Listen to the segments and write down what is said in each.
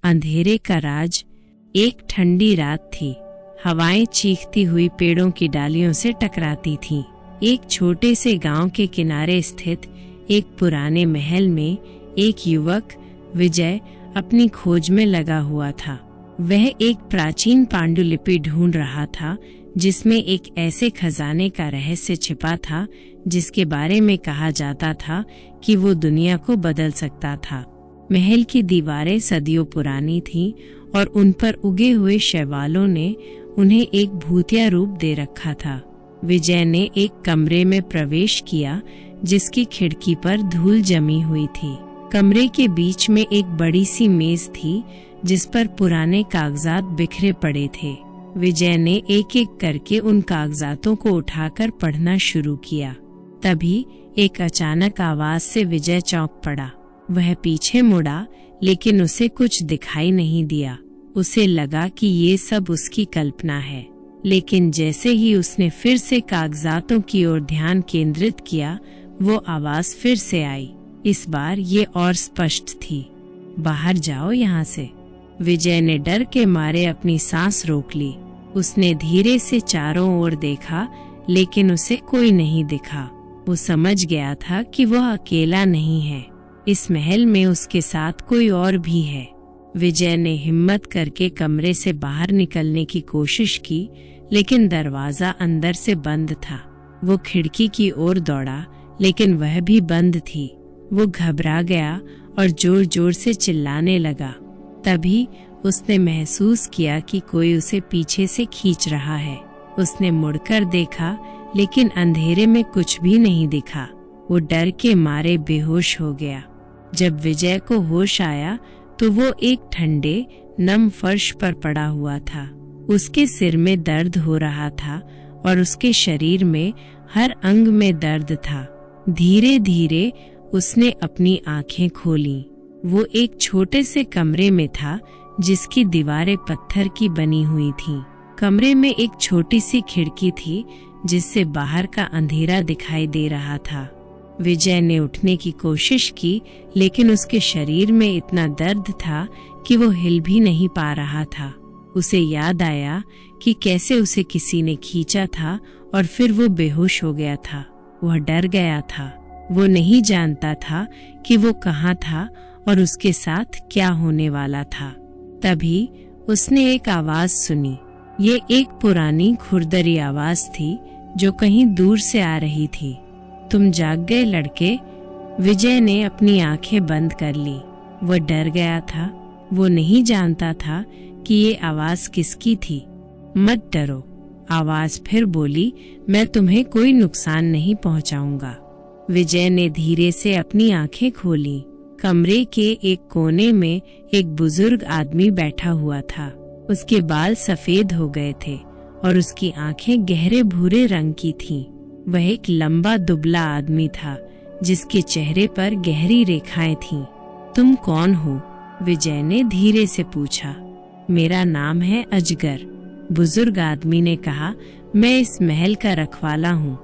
अंधेरे का राज। एक ठंडी रात थी। हवाएं चीखती हुई पेड़ों की डालियों से टकराती थीं। एक छोटे से गांव के किनारे स्थित एक पुराने महल में एक युवक विजय अपनी खोज में लगा हुआ था। वह एक प्राचीन पांडुलिपि ढूंढ रहा था जिसमें एक ऐसे खजाने का रहस्य छिपा था जिसके बारे में कहा जाता था कि वो दुनिया को बदल सकता था। महल की दीवारें सदियों पुरानी थीं और उन पर उगे हुए शैवालों ने उन्हें एक भूतिया रूप दे रखा था। विजय ने एक कमरे में प्रवेश किया जिसकी खिड़की पर धूल जमी हुई थी। कमरे के बीच में एक बड़ी सी मेज थी जिस पर पुराने कागजात बिखरे पड़े थे। विजय ने एक एक करके उन कागजातों को उठाकर पढ़ना शुरू किया। तभी एक अचानक आवाज से विजय चौंक पड़ा। वह पीछे मुड़ा लेकिन उसे कुछ दिखाई नहीं दिया। उसे लगा कि ये सब उसकी कल्पना है, लेकिन जैसे ही उसने फिर से कागजातों की ओर ध्यान केंद्रित किया, वो आवाज फिर से आई। इस बार ये और स्पष्ट थी, बाहर जाओ यहाँ से। विजय ने डर के मारे अपनी सांस रोक ली। उसने धीरे से चारों ओर देखा लेकिन उसे कोई नहीं दिखा। वो समझ गया था कि वह अकेला नहीं है। इस महल में उसके साथ कोई और भी है। विजय ने हिम्मत करके कमरे से बाहर निकलने की कोशिश की, लेकिन दरवाजा अंदर से बंद था। वो खिड़की की ओर दौड़ा, लेकिन वह भी बंद थी। वो घबरा गया और जोर जोर से चिल्लाने लगा। तभी उसने महसूस किया कि कोई उसे पीछे से खींच रहा है। उसने मुड़कर देखा, लेकिन अंधेरे में कुछ भी नहीं दिखा। वो डर के मारे बेहोश हो गया। जब विजय को होश आया तो वो एक ठंडे नम फर्श पर पड़ा हुआ था। उसके सिर में दर्द हो रहा था और उसके शरीर में हर अंग में दर्द था। धीरे धीरे उसने अपनी आंखें खोलीं। वो एक छोटे से कमरे में था जिसकी दीवारें पत्थर की बनी हुई थीं। कमरे में एक छोटी सी खिड़की थी जिससे बाहर का अंधेरा दिखाई दे रहा था। विजय ने उठने की कोशिश की, लेकिन उसके शरीर में इतना दर्द था कि वो हिल भी नहीं पा रहा था। उसे याद आया कि कैसे उसे किसी ने खींचा था और फिर वो बेहोश हो गया था। वह डर गया था। वो नहीं जानता था कि वो कहाँ था और उसके साथ क्या होने वाला था। तभी उसने एक आवाज सुनी। ये एक पुरानी खुरदरी आवाज थी जो कहीं दूर से आ रही थी। तुम जाग गए लड़के। विजय ने अपनी आंखें बंद कर ली। वो डर गया था। वो नहीं जानता था कि ये आवाज किसकी थी। मत डरो, आवाज फिर बोली, मैं तुम्हें कोई नुकसान नहीं पहुंचाऊंगा। विजय ने धीरे से अपनी आंखें खोली। कमरे के एक कोने में एक बुजुर्ग आदमी बैठा हुआ था। उसके बाल सफेद हो गए थे और उसकी आंखें गहरे भूरे रंग की थीं। वह एक लंबा दुबला आदमी था जिसके चेहरे पर गहरी रेखाएं थीं। तुम कौन हो? विजय ने धीरे से पूछा। मेरा नाम है अजगर, बुजुर्ग आदमी ने कहा। मैं इस महल का रखवाला हूँ।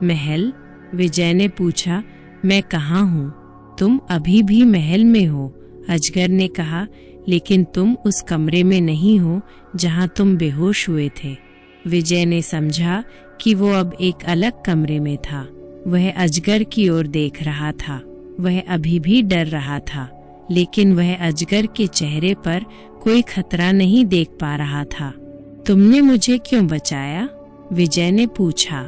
महल? विजय ने पूछा। मैं कहाँ हूँ? तुम अभी भी महल में हो, अजगर ने कहा, लेकिन तुम उस कमरे में नहीं हो जहाँ तुम बेहोश हुए थे। विजय ने समझा कि वो अब एक अलग कमरे में था। वह अजगर की ओर देख रहा था। वह अभी भी डर रहा था, लेकिन वह अजगर के चेहरे पर कोई खतरा नहीं देख पा रहा था। तुमने मुझे क्यों बचाया? विजय ने पूछा।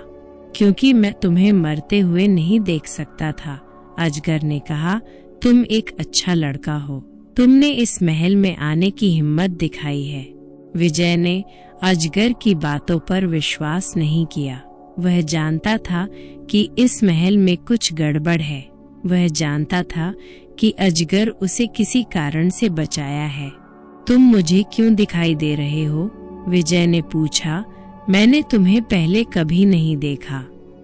क्योंकि मैं तुम्हें मरते हुए नहीं देख सकता था, अजगर ने कहा। तुम एक अच्छा लड़का हो। तुमने इस महल में आने की हिम्मत दिखाई है। विजय ने अजगर की बातों पर विश्वास नहीं किया। वह जानता था कि इस महल में कुछ गड़बड़ है। वह जानता था कि अजगर उसे किसी कारण से बचाया है। तुम मुझे क्यों दिखाई दे रहे हो? विजय ने पूछा। मैंने तुम्हें पहले कभी नहीं देखा।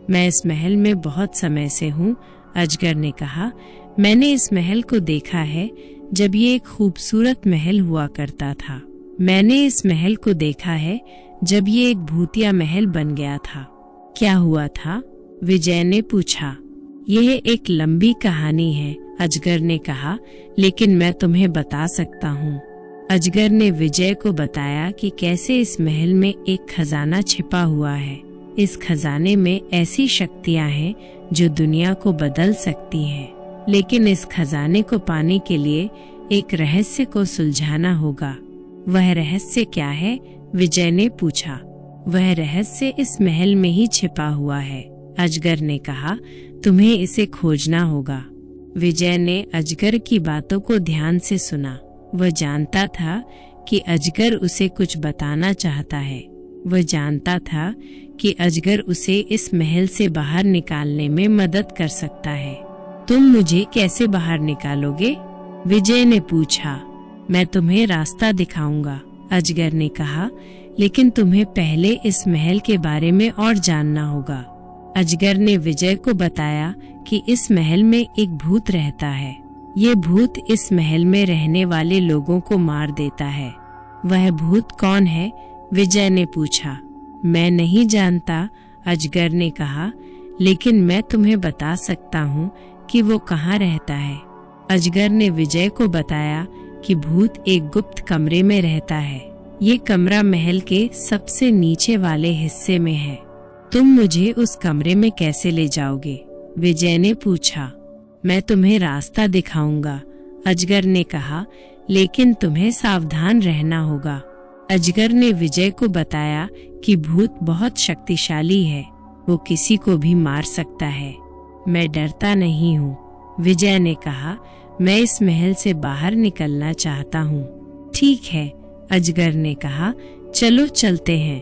मैं इस महल में बहुत समय से हूँ, अजगर ने कहा। मैंने इस महल को देखा है जब ये एक खूबसूरत महल हुआ करता था। मैंने इस महल को देखा है जब ये एक भूतिया महल बन गया था। क्या हुआ था? विजय ने पूछा। यह एक लंबी कहानी है, अजगर ने कहा, लेकिन मैं तुम्हें बता सकता हूँ। अजगर ने विजय को बताया कि कैसे इस महल में एक खजाना छिपा हुआ है। इस खजाने में ऐसी शक्तियां हैं जो दुनिया को बदल सकती हैं, लेकिन इस खजाने को पाने के लिए एक रहस्य को सुलझाना होगा। वह रहस्य क्या है? विजय ने पूछा। वह रहस्य इस महल में ही छिपा हुआ है, अजगर ने कहा। तुम्हें इसे खोजना होगा। विजय ने अजगर की बातों को ध्यान से सुना। वह जानता था कि अजगर उसे कुछ बताना चाहता है। वह जानता था कि अजगर उसे इस महल से बाहर निकालने में मदद कर सकता है। तुम मुझे कैसे बाहर निकालोगे? विजय ने पूछा। मैं तुम्हें रास्ता दिखाऊंगा, अजगर ने कहा, लेकिन तुम्हें पहले इस महल के बारे में और जानना होगा। अजगर ने विजय को बताया कि इस महल में एक भूत रहता है। ये भूत इस महल में रहने वाले लोगों को मार देता है। वह भूत कौन है? विजय ने पूछा। मैं नहीं जानता, अजगर ने कहा, लेकिन मैं तुम्हें बता सकता हूँ कि वो कहाँ रहता है। अजगर ने विजय को बताया कि भूत एक गुप्त कमरे में रहता है। ये कमरा महल के सबसे नीचे वाले हिस्से में है। तुम मुझे उस कमरे में कैसे ले जाओगे? विजय ने पूछा। मैं तुम्हें रास्ता दिखाऊंगा, अजगर ने कहा, लेकिन तुम्हें सावधान रहना होगा। अजगर ने विजय को बताया कि भूत बहुत शक्तिशाली है, वो किसी को भी मार सकता है। मैं डरता नहीं हूँ, विजय ने कहा। मैं इस महल से बाहर निकलना चाहता हूँ। ठीक है, अजगर ने कहा, चलो चलते हैं।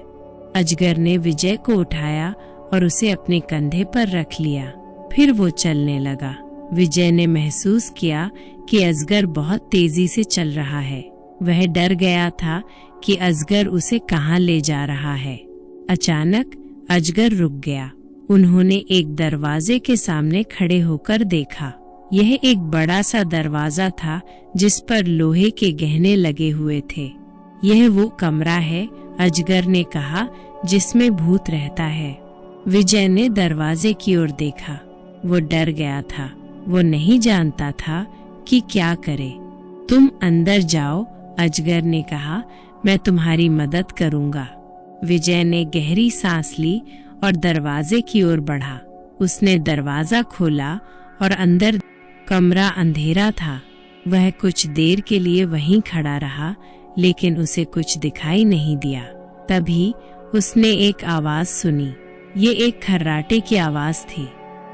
अजगर ने विजय को उठाया और उसे अपने कंधे पर रख लिया। फिर वो चलने लगा। विजय ने महसूस किया कि अजगर बहुत तेजी से चल रहा है। वह डर गया था कि अजगर उसे कहाँ ले जा रहा है। अचानक अजगर रुक गया। उन्होंने एक दरवाजे के सामने खड़े होकर देखा। यह एक बड़ा सा दरवाजा था जिस पर लोहे के गहने लगे हुए थे। यह वो कमरा है, अजगर ने कहा, जिसमें भूत रहता है। विजय ने दरवाजे की ओर देखा। वो डर गया था। वो नहीं जानता था कि क्या करे। तुम अंदर जाओ, अजगर ने कहा, मैं तुम्हारी मदद करूंगा। विजय ने गहरी सांस ली और दरवाजे की ओर बढ़ा। उसने दरवाजा खोला और अंदर कमरा अंधेरा था। वह कुछ देर के लिए वहीं खड़ा रहा, लेकिन उसे कुछ दिखाई नहीं दिया। तभी उसने एक आवाज सुनी। ये एक खर्राटे की आवाज थी।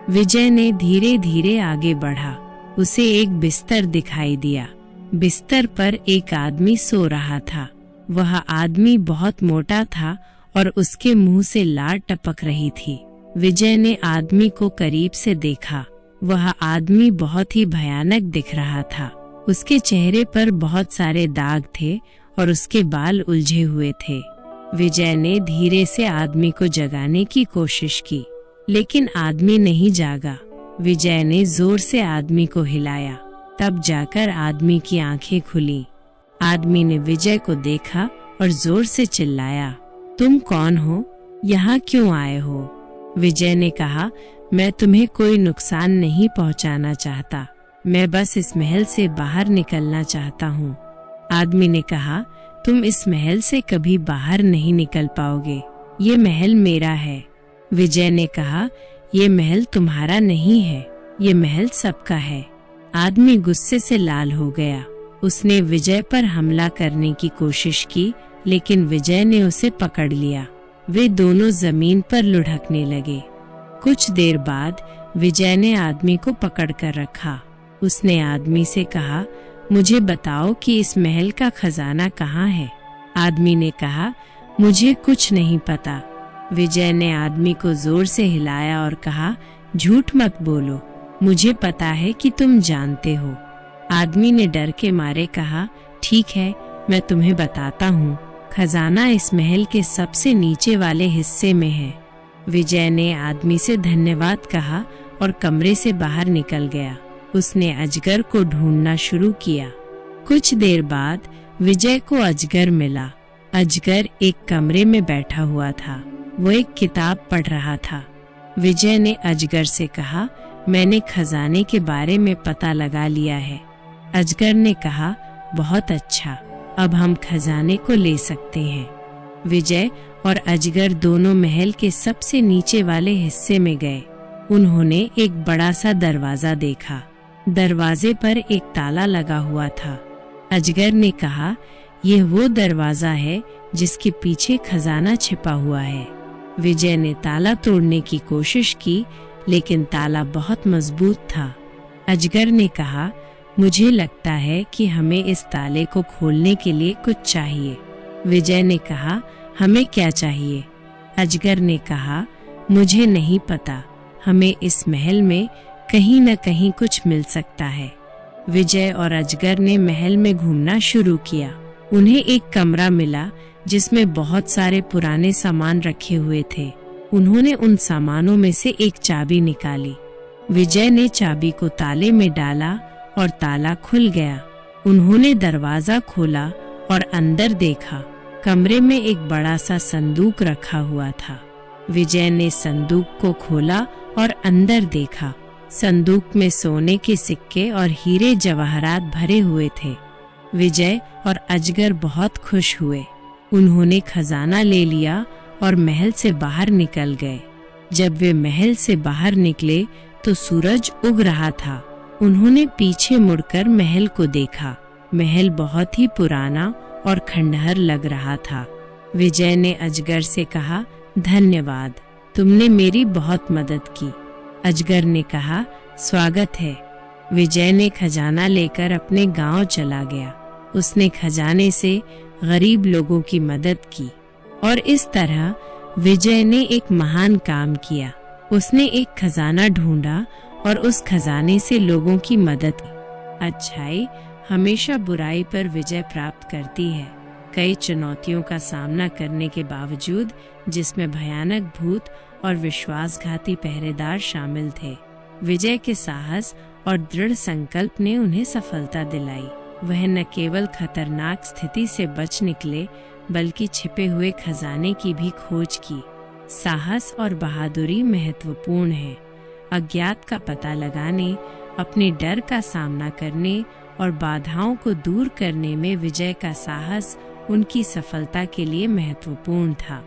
विजय ने धीरे धीरे आगे बढ़ा। उसे एक बिस्तर दिखाई दिया। बिस्तर पर एक आदमी सो रहा था। वह आदमी बहुत मोटा था और उसके मुंह से लार टपक रही थी। विजय ने आदमी को करीब से देखा। वह आदमी बहुत ही भयानक दिख रहा था। उसके चेहरे पर बहुत सारे दाग थे और उसके बाल उलझे हुए थे। विजय ने धीरे से आदमी को जगाने की कोशिश की, लेकिन आदमी नहीं जागा। विजय ने जोर से आदमी को हिलाया, तब जाकर आदमी की आंखें खुली। आदमी ने विजय को देखा और जोर से चिल्लाया, तुम कौन हो? यहाँ क्यों आए हो? विजय ने कहा, मैं तुम्हें कोई नुकसान नहीं पहुँचाना चाहता। मैं बस इस महल से बाहर निकलना चाहता हूँ। आदमी ने कहा, तुम इस महल से कभी बाहर नहीं निकल पाओगे। ये महल मेरा है। विजय ने कहा, ये महल तुम्हारा नहीं है, ये महल सबका है। आदमी गुस्से से लाल हो गया। उसने विजय पर हमला करने की कोशिश की, लेकिन विजय ने उसे पकड़ लिया। वे दोनों जमीन पर लुढ़कने लगे। कुछ देर बाद विजय ने आदमी को पकड़ कर रखा। उसने आदमी से कहा, मुझे बताओ कि इस महल का खजाना कहाँ है? आदमी ने कहा, मुझे कुछ नहीं पता। विजय ने आदमी को जोर से हिलाया और कहा, झूठ मत बोलो, मुझे पता है कि तुम जानते हो। आदमी ने डर के मारे कहा, ठीक है, मैं तुम्हें बताता हूँ। खजाना इस महल के सबसे नीचे वाले हिस्से में है। विजय ने आदमी से धन्यवाद कहा और कमरे से बाहर निकल गया। उसने अजगर को ढूंढना शुरू किया। कुछ देर बाद विजय को अजगर मिला। अजगर एक कमरे में बैठा हुआ था। वो एक किताब पढ़ रहा था। विजय ने अजगर से कहा, मैंने खजाने के बारे में पता लगा लिया है। अजगर ने कहा, बहुत अच्छा, अब हम खजाने को ले सकते हैं। विजय और अजगर दोनों महल के सबसे नीचे वाले हिस्से में गए। उन्होंने एक बड़ा सा दरवाजा देखा। दरवाजे पर एक ताला लगा हुआ था। अजगर ने कहा, यह वो दरवाजा है जिसके पीछे खजाना छिपा हुआ है। विजय ने ताला तोड़ने की कोशिश की, लेकिन ताला बहुत मजबूत था। अजगर ने कहा, मुझे लगता है कि हमें इस ताले को खोलने के लिए कुछ चाहिए। विजय ने कहा, हमें क्या चाहिए? अजगर ने कहा, मुझे नहीं पता, हमें इस महल में कहीं न कहीं कुछ मिल सकता है। विजय और अजगर ने महल में घूमना शुरू किया। उन्हें एक कमरा मिला जिसमें बहुत सारे पुराने सामान रखे हुए थे। उन्होंने उन सामानों में से एक चाबी निकाली। विजय ने चाबी को ताले में डाला और ताला खुल गया। उन्होंने दरवाजा खोला और अंदर देखा। कमरे में एक बड़ा सा संदूक रखा हुआ था। विजय ने संदूक को खोला और अंदर देखा। संदूक में सोने के सिक्के और हीरे जवाहरात भरे हुए थे। विजय और अजगर बहुत खुश हुए। उन्होंने खजाना ले लिया और महल से बाहर निकल गए। जब वे महल से बाहर निकले तो सूरज उग रहा था। उन्होंने पीछे मुड़कर महल को देखा। महल बहुत ही पुराना और खंडहर लग रहा था। विजय ने अजगर से कहा, धन्यवाद, तुमने मेरी बहुत मदद की। अजगर ने कहा, स्वागत है। विजय ने खजाना लेकर अपने गांव चला गया। उसने खजाने से गरीब लोगों की मदद की और इस तरह विजय ने एक महान काम किया। उसने एक खजाना ढूंढा और उस खजाने से लोगों की मदद की। अच्छाई हमेशा बुराई पर विजय प्राप्त करती है। कई चुनौतियों का सामना करने के बावजूद, जिसमें भयानक भूत और विश्वासघाती पहरेदार शामिल थे, विजय के साहस और दृढ़ संकल्प ने उन्हें सफलता दिलाई। वह न केवल खतरनाक स्थिति से बच निकले, बल्कि छिपे हुए खजाने की भी खोज की। साहस और बहादुरी महत्वपूर्ण है। अज्ञात का पता लगाने, अपने डर का सामना करने और बाधाओं को दूर करने में विजय का साहस उनकी सफलता के लिए महत्वपूर्ण था।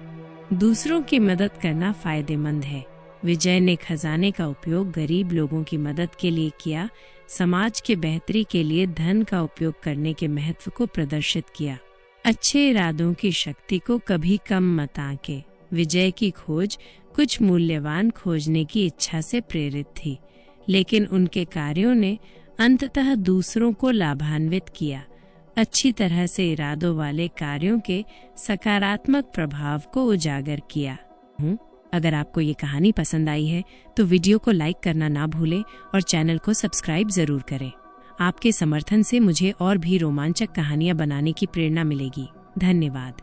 दूसरों की मदद करना फायदेमंद है। विजय ने खजाने का उपयोग गरीब लोगों की मदद के लिए किया, समाज के बेहतरी के लिए धन का उपयोग करने के महत्व को प्रदर्शित किया। अच्छे इरादों की शक्ति को कभी कम मत आंके। विजय की खोज कुछ मूल्यवान खोजने की इच्छा से प्रेरित थी, लेकिन उनके कार्यों ने अंततः दूसरों को लाभान्वित किया। अच्छी तरह से इरादों वाले कार्यों के सकारात्मक प्रभाव को उजागर किया। अगर आपको ये कहानी पसंद आई है तो वीडियो को लाइक करना ना भूलें और चैनल को सब्सक्राइब जरूर करें। आपके समर्थन से मुझे और भी रोमांचक कहानियां बनाने की प्रेरणा मिलेगी। धन्यवाद।